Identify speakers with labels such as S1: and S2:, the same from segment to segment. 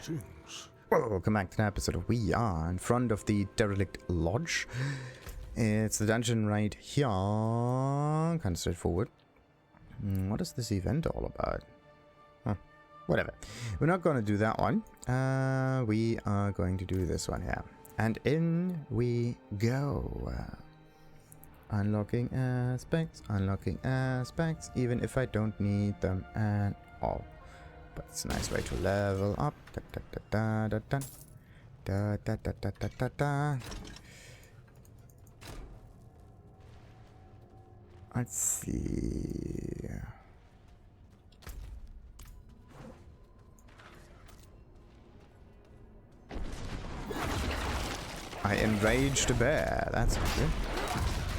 S1: Greetings.
S2: Well, welcome back to the episode. We are in front of the Derelict Lodge. It's the dungeon right here. Kind of straightforward. What is this event all about? Huh. Whatever. We're not going to do that one. We are going to do this one here. And in we go. Unlocking aspects, even if I don't need them at all. But it's a nice way to level up. Let's see. I enraged a bear. That's not good.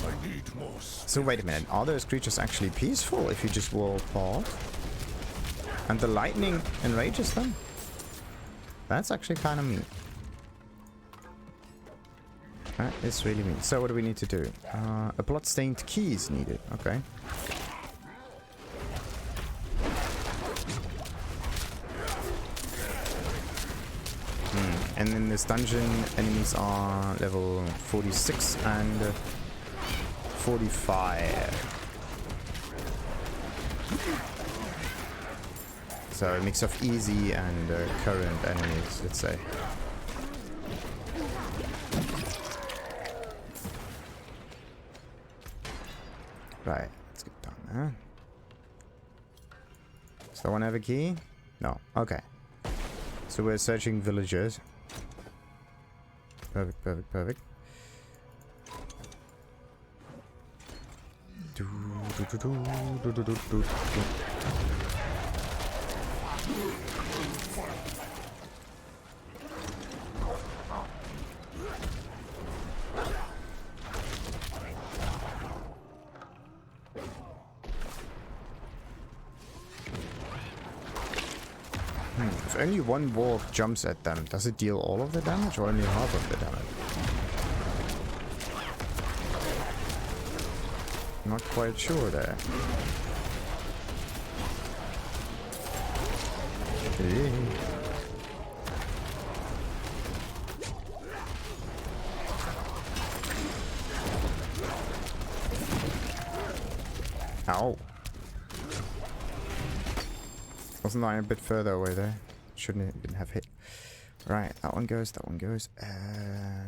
S1: I need more.
S2: So wait a minute. Are those creatures actually peaceful if you just walk past? And the lightning enrages them? That's actually kind of mean. That is really mean. So what do we need to do? A Bloodstained Key is needed. Okay. And in this dungeon, enemies are level 46 and 45. So a mix of easy and current enemies, let's say. Right, let's get down there. Does that one have a key? No. Okay. So we're searching villagers. Perfect, perfect, perfect. If only one warg jumps at them, does it deal all of the damage or only half of the damage? Not quite sure there. Ow. Wasn't I a bit further away there? Shouldn't even have hit. Right, that one goes, that one goes.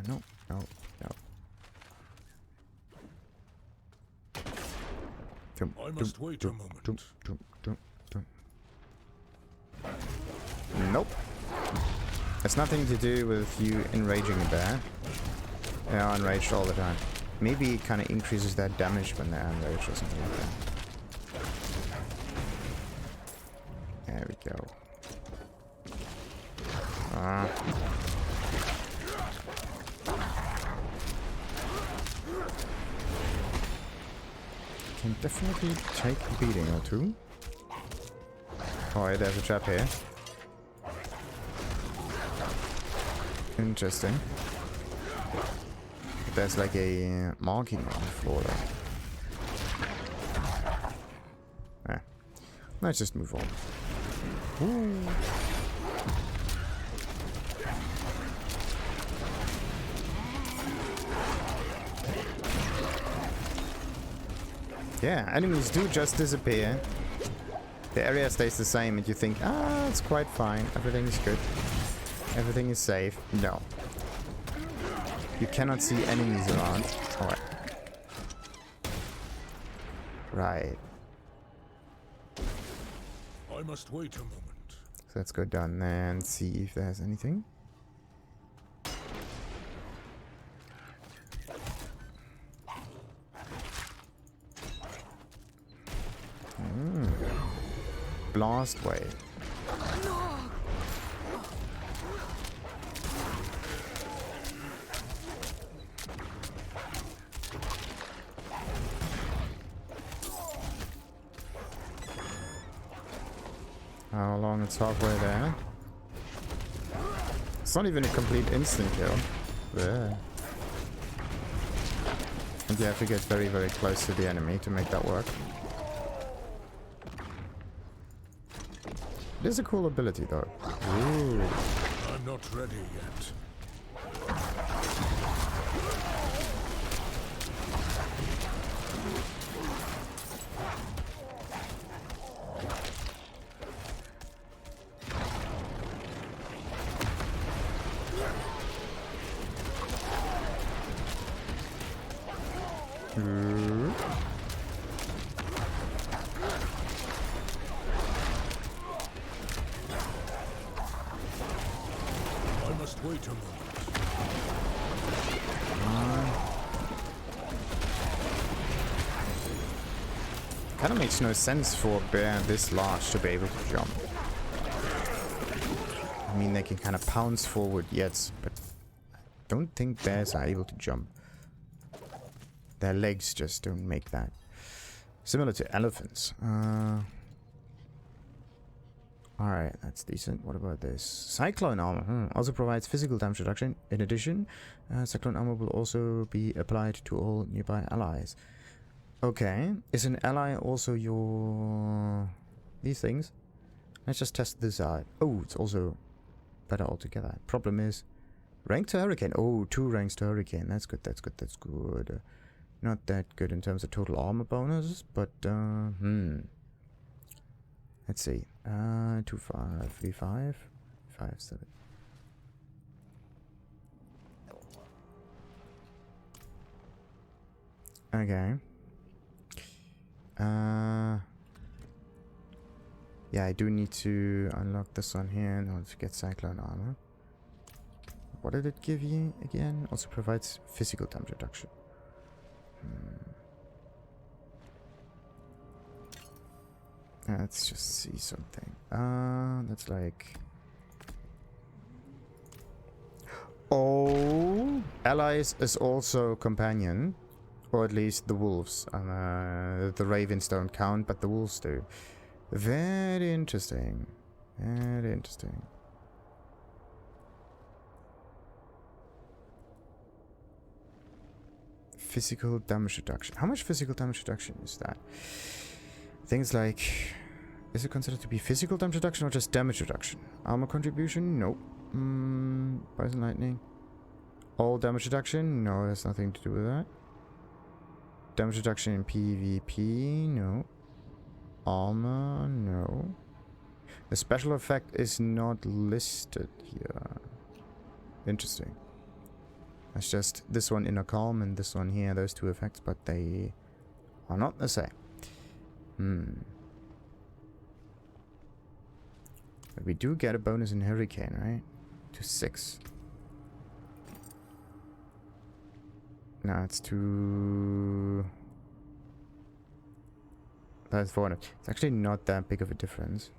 S2: No, no, no.
S1: I must wait a moment.
S2: Nope. It's nothing to do with you enraging a bear. They are enraged all the time. Maybe it kind of increases their damage when they're enraged or something like that. There we go. Can definitely take a beating or two. Oh, yeah, there's a trap here. Interesting. But there's like a marking on the floor there. Yeah. Let's just move on. Ooh. Yeah, enemies do just disappear. The area stays the same and you think, ah, it's quite fine. Everything is good. Everything is safe. No. You cannot see enemies around. Alright. Right.
S1: I must wait a moment.
S2: So let's go down there and see if there's anything. Blast wave. How long? It's halfway there. It's not even a complete instant kill. Yeah. And you have to get very, very close to the enemy to make that work. It is a cool ability though. Ooh.
S1: not ready yet. I must wait a moment.
S2: Kind of makes no sense for a bear this large to be able to jump. I mean, they can kind of pounce forward, yes, but I don't think bears are able to jump. Their legs just don't make that. Similar to elephants. Alright, that's decent. What about this? Cyclone armor. Also provides physical damage reduction. In addition, cyclone armor will also be applied to all nearby allies. Okay. Is an ally also your... these things? Let's just test this out. Oh, it's also better altogether. Problem is... rank to hurricane. Oh, 2 ranks to hurricane. That's good, that's good, that's good. Not that good in terms of total armor bonus, but let's see. 2 5 3 5 5 7. Okay. Yeah, I do need to unlock this one here in order to get cyclone armor. What did it give you again? Also provides physical damage reduction. Let's just see something. That's like... oh! Allies is also companion. Or at least the wolves. The ravens don't count, but the wolves do. Very interesting. Very interesting. Physical damage reduction. How much physical damage reduction is that? Things like... is it considered to be physical damage reduction or just damage reduction? Armor contribution? Nope. Poison lightning. All damage reduction? No, that's nothing to do with that. Damage reduction in PvP? No. Armor? No. The special effect is not listed here. Interesting. That's just this one inner calm and this one here, those 2 effects, but they are not the same. But we do get a bonus in hurricane, right? To 6. No, it's to... that's 400. It's actually not that big of a difference.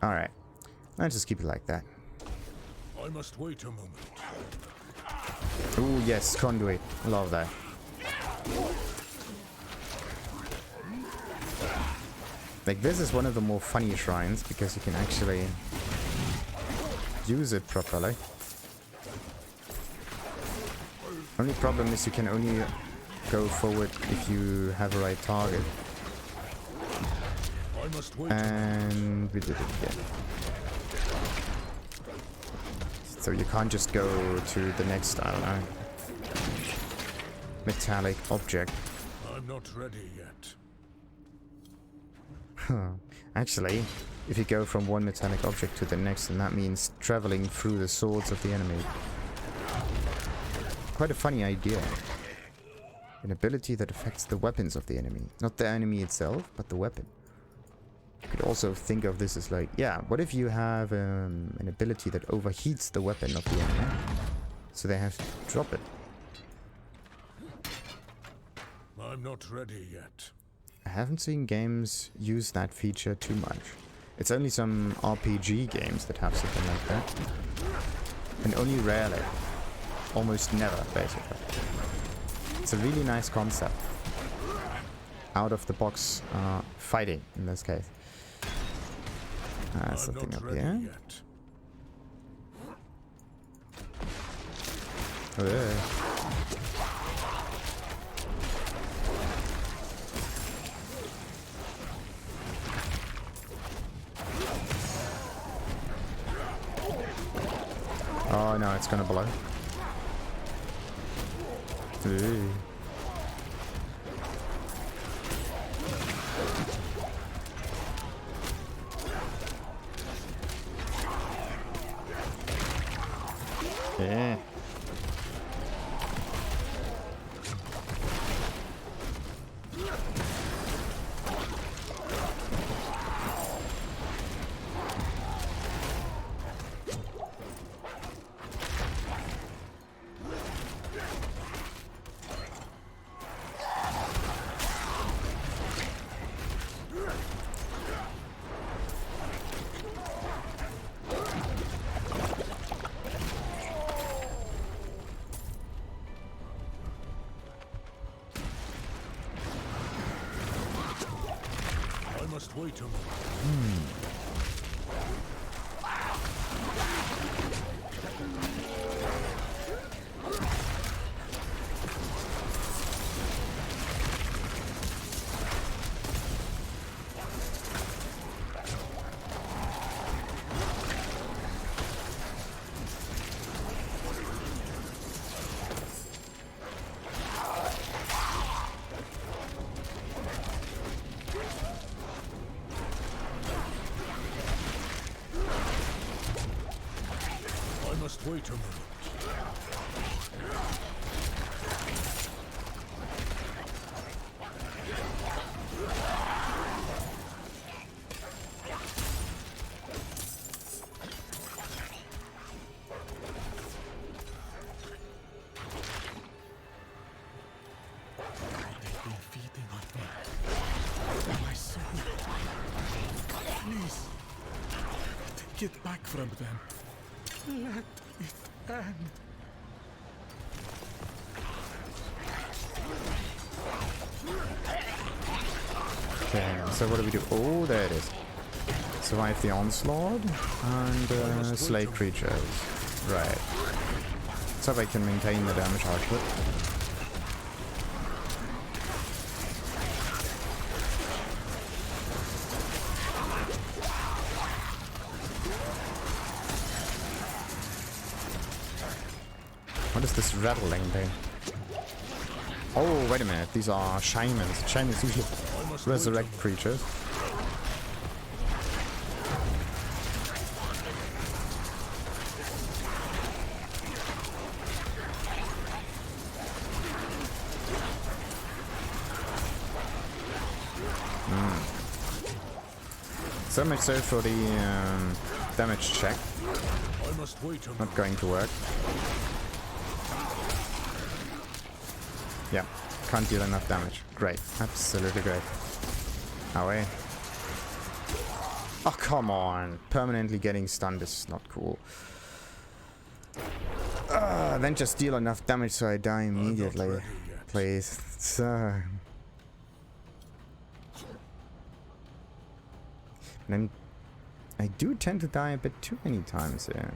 S2: Alright. Let's just keep it like that.
S1: I must wait a moment.
S2: Ooh, yes, conduit. Love that. Like, this is one of the more funny shrines because you can actually use it properly. Only problem is you can only go forward if you have a right target.
S1: I must wait.
S2: And we did it again. So you can't just go to the next, I don't know, metallic object.
S1: I'm not ready yet.
S2: Actually, if you go from one metallic object to the next, then that means traveling through the swords of the enemy. Quite a funny idea. An ability that affects the weapons of the enemy. Not the enemy itself, but the weapon. You could also think of this as like, yeah, what if you have an ability that overheats the weapon of the enemy? So they have to drop it.
S1: I'm not ready yet.
S2: I haven't seen games use that feature too much. It's only some RPG games that have something like that. And only rarely. Almost never, basically. It's a really nice concept. Out of the box fighting, in this case. Something up here.
S1: Yet.
S2: Oh, yeah. Oh no, it's gonna blow. Ooh. Yeah.
S1: I must wait a moment. I must wait a moment.
S3: They've been feeding on me. My soul. Please. Take it back from them. Let it end.
S2: Okay, so what do we do? Oh, there it is. Survive the onslaught and slay creatures. Right. So if I can maintain the damage output. What is this rattling thing? Oh, wait a minute. These are shamans. Shamans usually resurrect creatures. So much so for the damage check.
S1: I must wait a moment.
S2: Not going to work. Yeah, can't deal enough damage. Great, absolutely great. Away. Oh, come on. Permanently getting stunned is not cool. Then just deal enough damage so I die immediately.
S1: ready yet.
S2: Please. So... And I do tend to die a bit too many times here.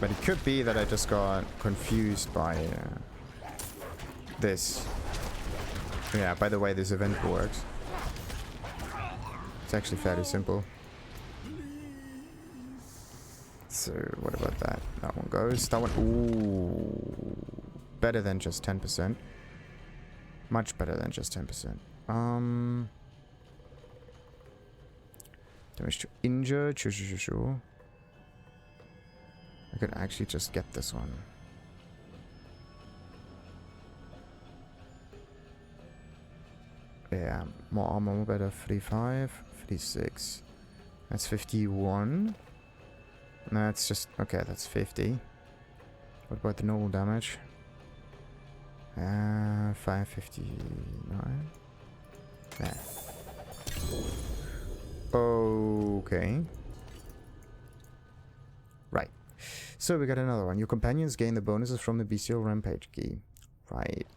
S2: But it could be that I just got confused by this. Yeah, by the way this event works. It's actually fairly simple. So, what about that? That one goes. That one... Ooh. Better than just 10%. Much better than just 10%. Damage to injure. Sure. I could actually just get this one. Yeah, more armor, more better. 35, 56. That's 51. That's just... Okay, that's 50. What about the normal damage? 559. There. Okay. Right. So we got another one. Your companions gain the bonuses from the bestial rampage key. Right.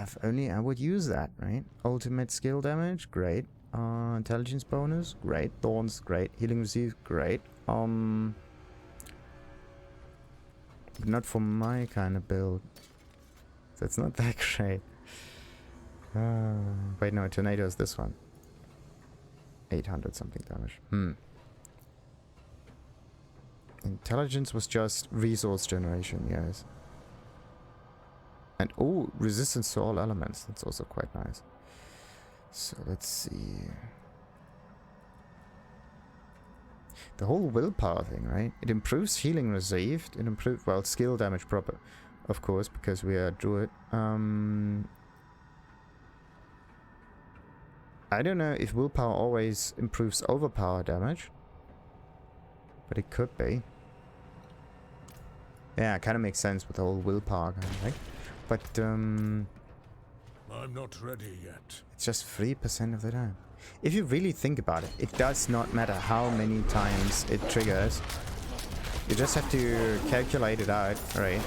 S2: If only I would use that, right? Ultimate skill damage, great. Intelligence bonus, great. Thorns, great. Healing received, great. But not for my kind of build. That's not that great. Wait, no, tornado is this one. 800 something damage. Intelligence was just resource generation, yes. And oh, resistance to all elements. That's also quite nice. So let's see. The whole willpower thing, right? It improves healing received. It improves, well, skill damage proper, of course, because we are druid. I don't know if willpower always improves overpower damage, but it could be. Yeah, it kind of makes sense with the whole willpower kind of thing. But
S1: I'm not ready yet.
S2: it's just 3% of the time. If you really think about it, it does not matter how many times it triggers. You just have to calculate it out, right?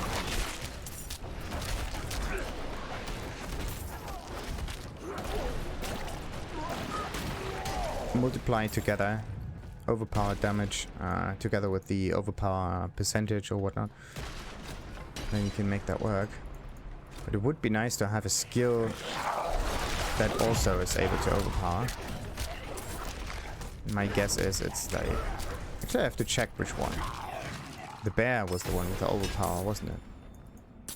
S2: Multiply together overpower damage together with the overpower percentage or whatnot. Then you can make that work. But it would be nice to have a skill that also is able to overpower. My guess is it's like... Actually, I have to check which one. The bear was the one with the overpower, wasn't it?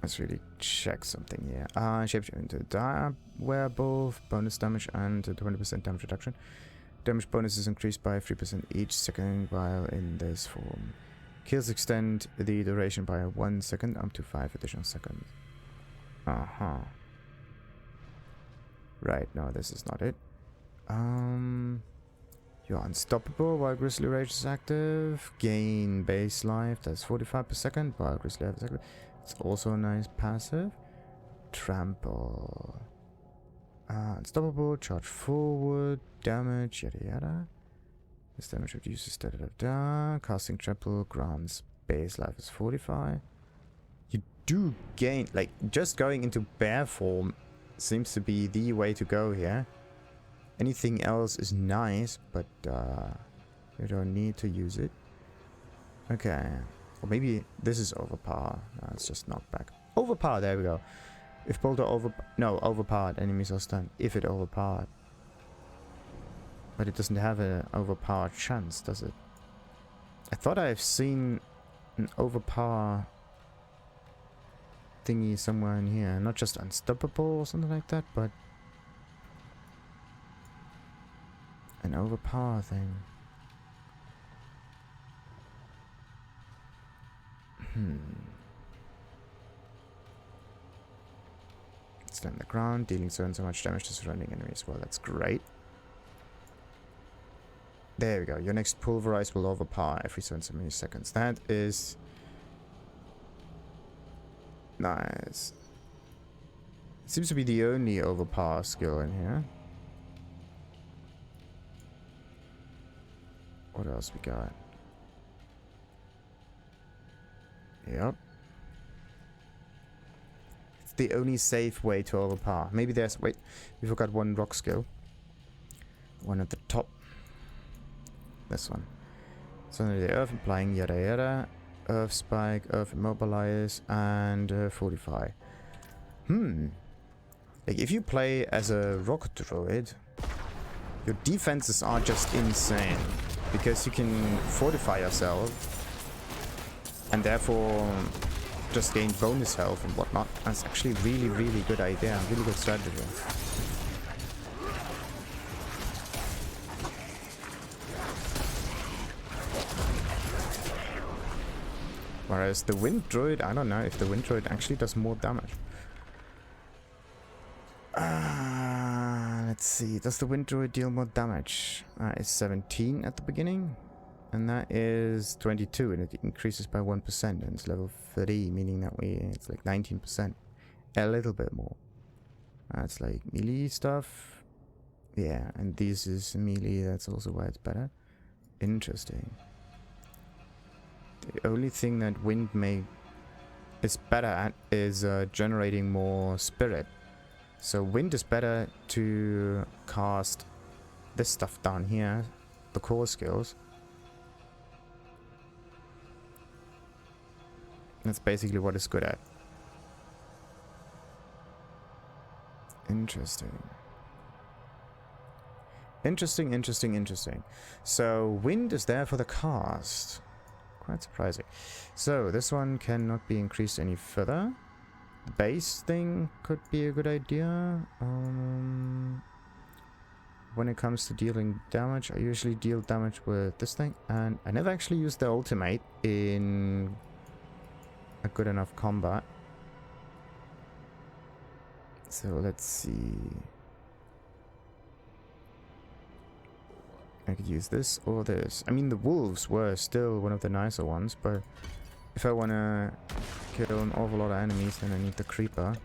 S2: Let's really check something here. Shapeshift into dire werewolf, bonus damage and 20% damage reduction. Damage bonus is increased by 3% each second while in this form. Kills extend the duration by 1 second up to 5 additional seconds. Right, no, this is not it. You're unstoppable while Grizzly Rage is active. Gain base life, that's 45 per second while Grizzly Rage is active. It's also a nice passive. Trample. Unstoppable, charge forward, damage, yada yada. This damage reduces da da da da. Casting trample grants base life is 45. You do gain, like, just going into bear form seems to be the way to go here. Anything else is nice, but you don't need to use it. Okay. Or maybe this is overpower. No, it's just knockback. Overpower, there we go. If Boulder overpowered, enemies are stunned. If it overpowered. But it doesn't have an overpowered chance, does it? I thought I've seen an overpower thingy somewhere in here. Not just unstoppable or something like that, but an overpower thing. Slam the ground, dealing so and so much damage to surrounding enemies. Well, that's great. There we go. Your next pulverize will overpower every so and so many seconds. That is nice. Seems to be the only overpower skill in here. What else we got? Yep. It's the only safe way to overpower. Maybe there's... Wait, we forgot one rock skill. One at the top. This one. Sunder the earth, implying yada yada. Earth spike, earth immobilize, and fortify. Like, if you play as a rock druid, your defenses are just insane. Because you can fortify yourself. And therefore just gain bonus health and whatnot. That's actually really, really good idea. Really good strategy. Whereas the wind druid, I don't know if the wind druid actually does more damage. Let's see. Does the wind druid deal more damage? It's 17 at the beginning. And that is 22, and it increases by 1%, and it's level 3, meaning that it's like 19%. A little bit more. That's like melee stuff. Yeah, and this is melee, that's also why it's better. Interesting. The only thing that wind is better at is generating more spirit. So wind is better to cast this stuff down here, the core skills. That's basically what it's good at. Interesting. Interesting, interesting, interesting. So, wind is there for the cast. Quite surprising. So, this one cannot be increased any further. Base thing could be a good idea. When it comes to dealing damage, I usually deal damage with this thing. And I never actually used the ultimate in a good enough combat. So, let's see. I could use this or this. I mean, the wolves were still one of the nicer ones, but if I want to kill an awful lot of enemies, then I need the creeper.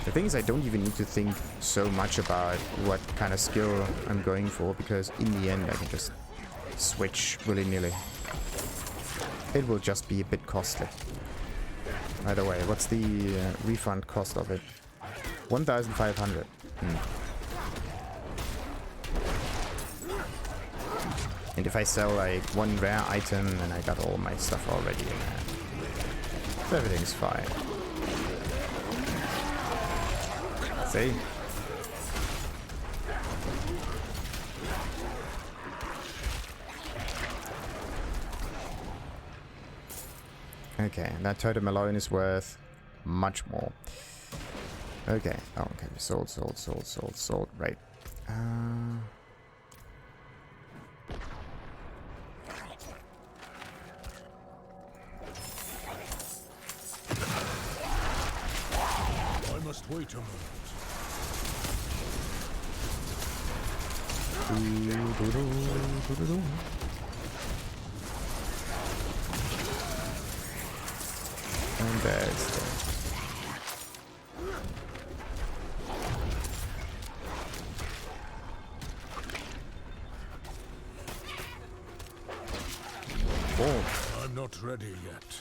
S2: The thing is, I don't even need to think so much about what kind of skill I'm going for, because in the end I can just switch willy-nilly. It will just be a bit costly. By the way, what's the refund cost of it? 1,500. And if I sell like one rare item, then I got all my stuff already in there. So everything's fine. See? Okay, and that totem alone is worth much more. Okay, oh, okay, sold, right.
S1: I must wait a moment.
S2: And there's the... Oh.
S1: I'm not ready yet.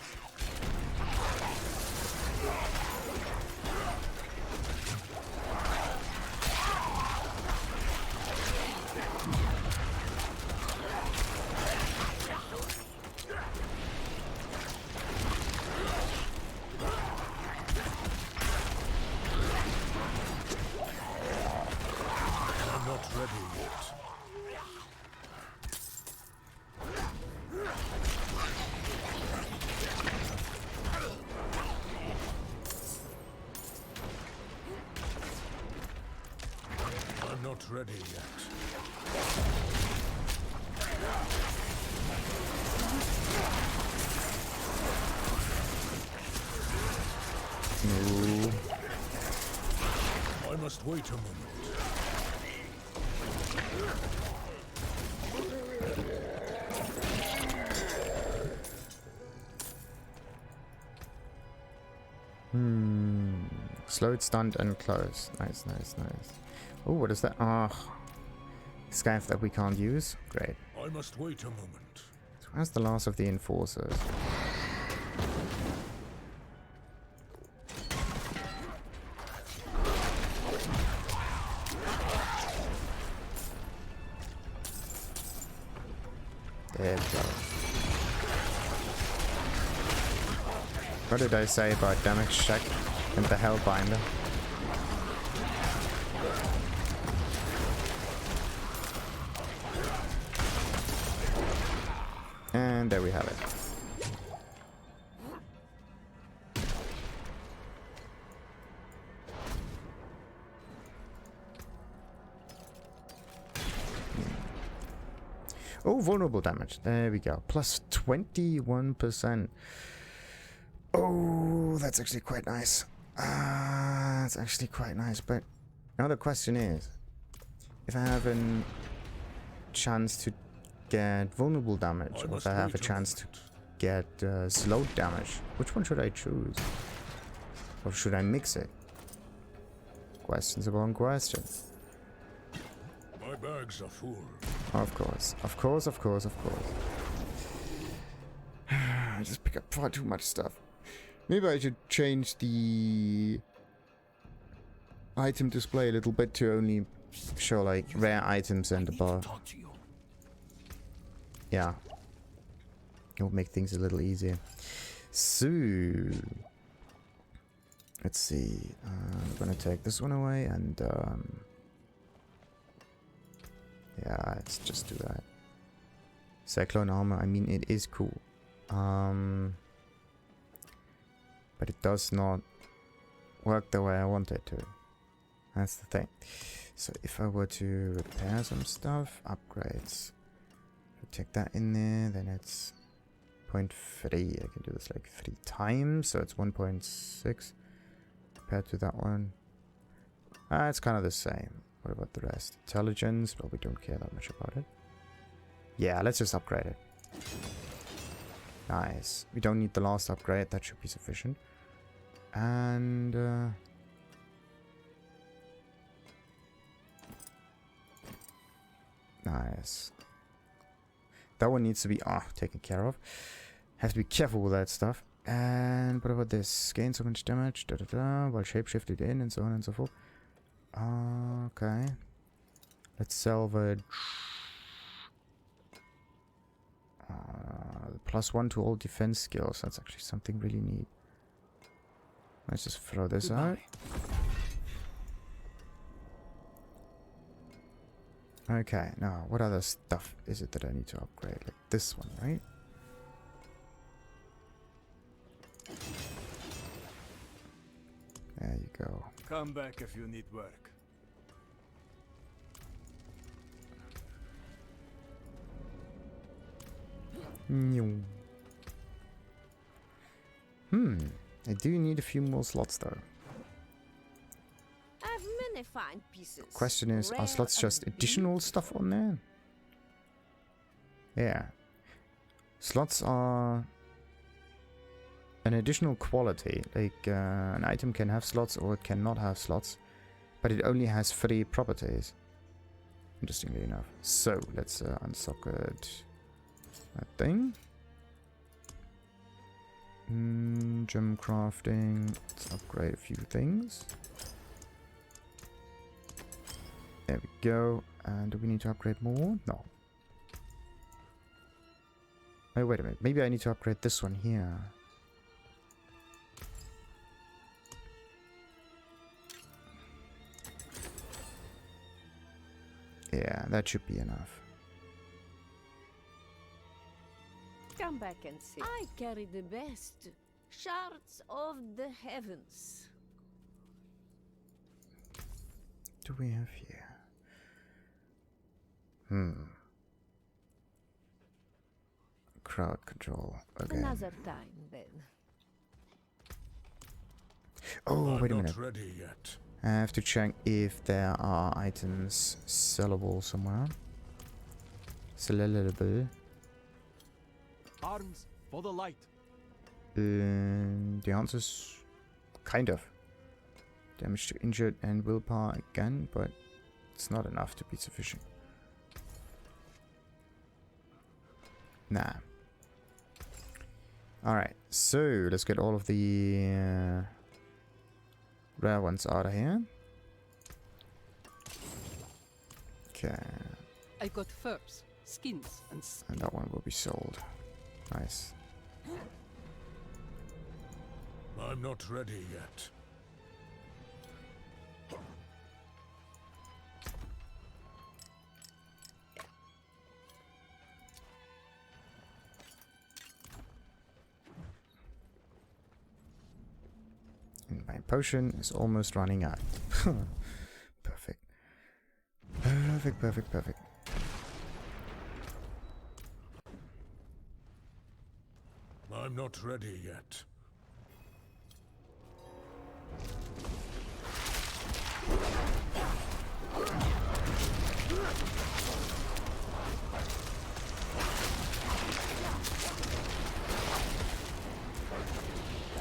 S1: Not ready yet.
S2: No.
S1: I must wait a moment.
S2: Slowed, stunned, and closed. Nice. Oh, what is that? Ah, scav that we can't use. Great.
S1: I must wait a moment.
S2: So where's the last of the enforcers? There we go. What did I say about damage check and the Hellbinder? And there we have it. Oh, vulnerable damage. There we go. Plus 21%. Oh, that's actually quite nice. That's actually quite nice. But now the question is, if I have a chance to get vulnerable damage, or if I have a chance to get slowed damage, which one should I choose? Or should I mix it? Questions upon questions.
S1: My bags are full.
S2: Of course. I just pick up far too much stuff. Maybe I should change the item display a little bit to only show like rare items and above. Yeah. It will make things a little easier. So Let's see. I'm gonna take this one away and yeah, let's just do that. Cyclone armor, I mean, it is cool. But it does not work the way I want it to. That's the thing. So if I were to repair some stuff, upgrades. If I take that in there, then it's 0.3. I can do this like 3 times, so it's 1.6 compared to that one. It's kind of the same. What about the rest? Intelligence, well, we don't care that much about it. Yeah, let's just upgrade it. Nice. We don't need the last upgrade, that should be sufficient. And nice. That one needs to be taken care of. Have to be careful with that stuff. And what about this? Gain so much damage, while shapeshifted in, and so on and so forth. Okay. Let's salvage. +1 to all defense skills. That's actually something really neat. Let's just throw this out. Okay, now what other stuff is it that I need to upgrade? Like this one, right? There you go.
S4: Come back if you need work.
S2: I do need a few more slots though.
S5: I have many fine pieces.
S2: Question is, are
S5: rare
S2: slots
S5: and
S2: just additional stuff on there? Yeah. Slots are an additional quality. Like an item can have slots or it cannot have slots, but it only has 3 properties. Interestingly enough. So let's unsocket that thing. Gem crafting. Let's upgrade a few things. There we go. And do we need to upgrade more? No. Oh, wait a minute. Maybe I need to upgrade this one here. Yeah, that should be enough.
S5: Come back and see. I carry the best shards of the heavens.
S2: What do we have here? Crowd control. Okay.
S5: Another time, then.
S2: Oh, wait a
S1: I'm
S2: minute.
S1: not ready yet.
S2: I have to check if there are items sellable somewhere. Sellable.
S4: Arms for the light.
S2: The answer is kind of. Damage to injured and willpower again, but it's not enough to be sufficient. Nah. Alright, so let's get all of the rare ones out of here. Okay.
S6: I got furs, skins, and
S2: And that one will be sold. Nice.
S1: I'm not ready yet.
S2: And my potion is almost running out. Perfect. Perfect, perfect, perfect.
S1: I'm not ready yet.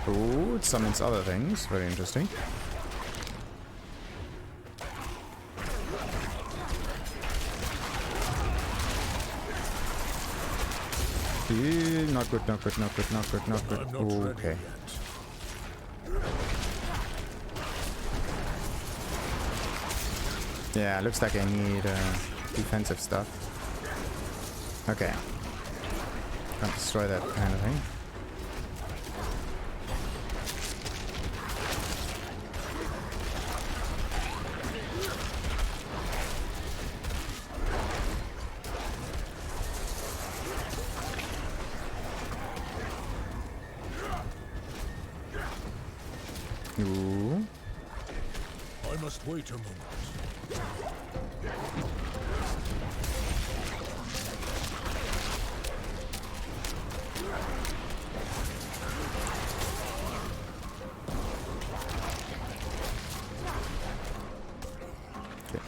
S2: Oh, it summons other things. Very interesting. Not good, not good, not good, not good, not good.
S1: I'm not ready
S2: Okay.
S1: yet.
S2: Yeah, looks like I need defensive stuff. Okay. Can't destroy that kind of thing. Ooh.
S1: I must wait a moment.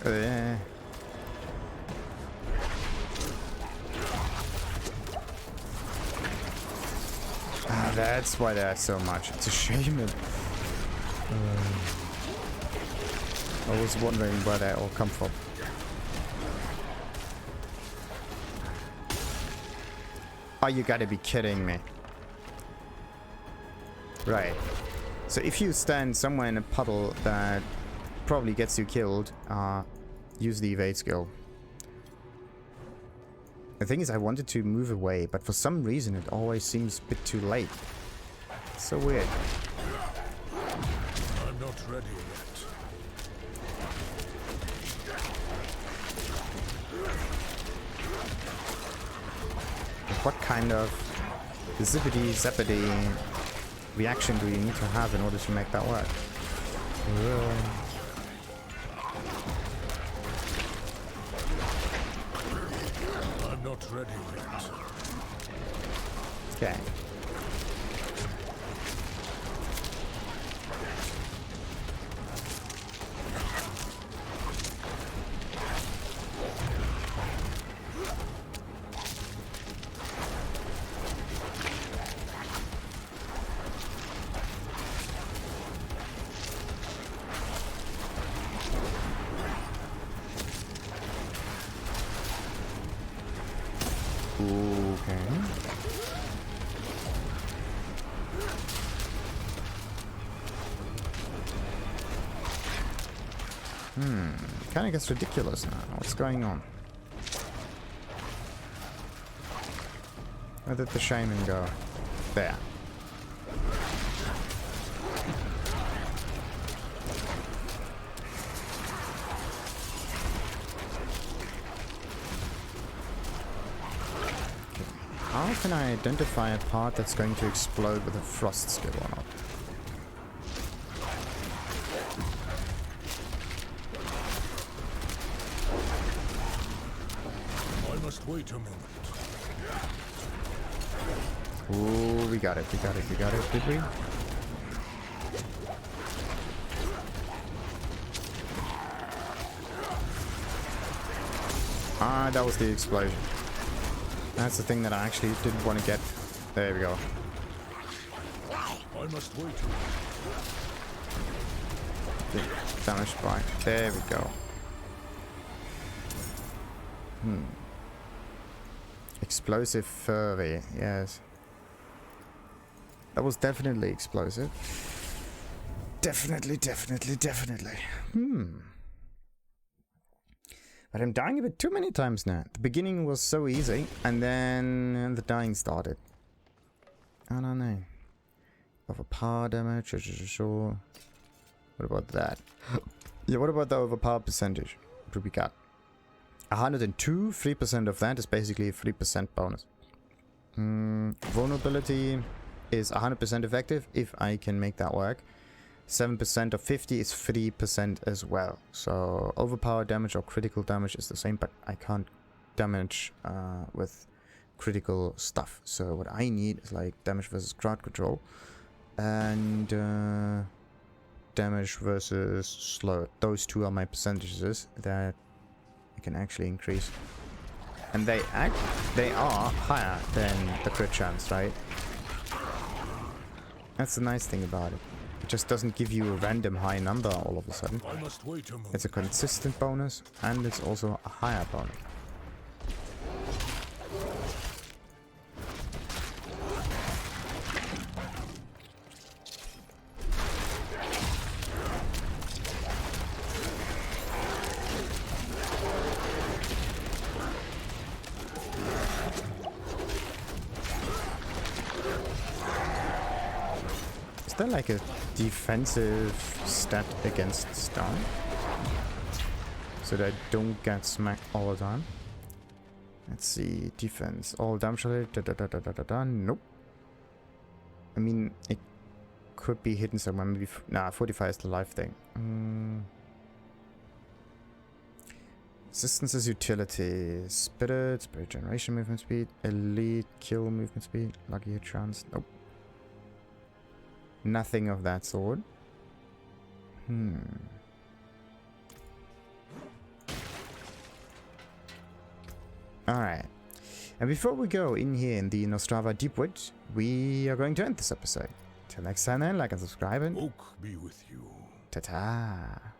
S2: Okay. Ah, that's why there's so much. It's a shame. I was wondering where they all come from. Oh, you gotta be kidding me. Right. So if you stand somewhere in a puddle that probably gets you killed, use the evade skill. The thing is, I wanted to move away, but for some reason it always seems a bit too late. It's so weird.
S1: I'm not ready yet.
S2: What kind of zippity zappity reaction do you need to have in order to make that work?
S1: I'm not ready yet.
S2: Okay. Kind of gets ridiculous now. What's going on? Where did the shaman go? There. How can I identify a part that's going to explode with a frost skill or not?
S1: Wait a moment.
S2: Ooh, we got it, did we? Ah, that was the explosion. That's the thing that I actually didn't want to get. There we go.
S1: I must wait.
S2: Damage by. There we go. Explosive Verve, yes. That was definitely explosive. Definitely. But I'm dying a bit too many times now. The beginning was so easy, and then the dying started. I don't know. Overpower damage, sure. What about that? Yeah, what about the overpower percentage? What do we got? 102, 3% of that is basically a 3% bonus. Vulnerability is 100% effective if I can make that work. 7% of 50 is 3% as well. So overpower damage or critical damage is the same, but I can't damage with critical stuff. So what I need is like damage versus crowd control and damage versus slow. Those two are my percentages that I can actually increase. And they are higher than the crit chance, right? That's the nice thing about it. It just doesn't give you a random high number all of a sudden.
S1: I must wait a moment.
S2: It's a consistent bonus, and it's also a higher bonus. Is there like a defensive stat against stun? So that I don't get smacked all the time? Let's see, defense. All damage related, Nope. I mean, could be hidden somewhere. Maybe. Nah, 45 is the life thing. Resistance is utility. Spirit generation movement speed. Elite kill movement speed. Lucky hit chance. Nope. Nothing of that sort. Alright. And before we go in here in the Nostrava Deepwood, we are going to end this episode. Till next time then, like and subscribe and
S1: Oak be with you.
S2: ta-ta.